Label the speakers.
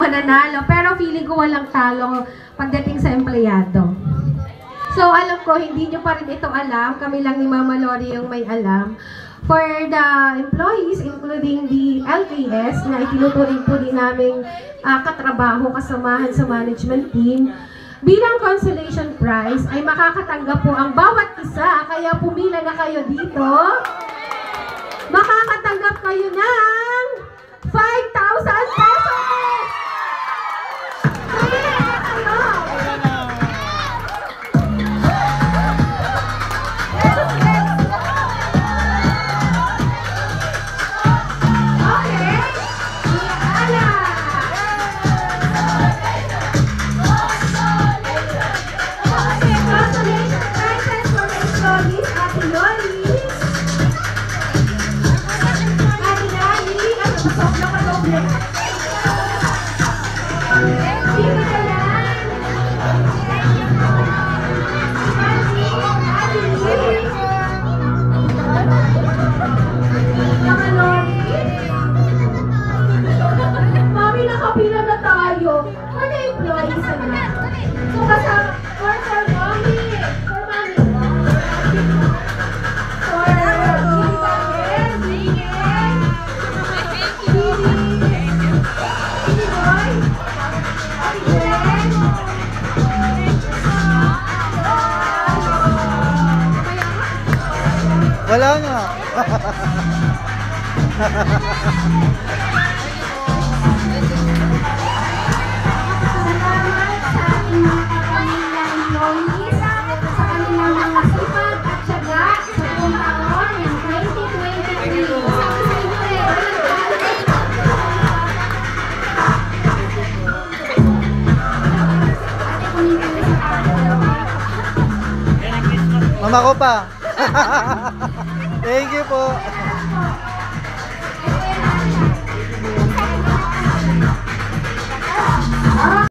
Speaker 1: mananalo, pero feeling ko walang talo pagdating sa empleyado. So alam ko, hindi nyo pa rin ito alam, kami lang ni Mama Lori yung may alam. For the employees, including the LKS, na itinuturing po din naming katrabaho, kasamahan sa management team, bilang consolation prize ay makakatanggap po ang bawat isa, kaya pumila na kayo dito. Makakatanggap kayo ng 5,000 pesos! Pumila na kayo!
Speaker 2: Wala nga.
Speaker 1: Salamat sa ating mga kapamilyang employees, sa kanilang mga sipag at tiyaga sa buong taon ng 2023.
Speaker 2: Mama ko pa. Thank you po.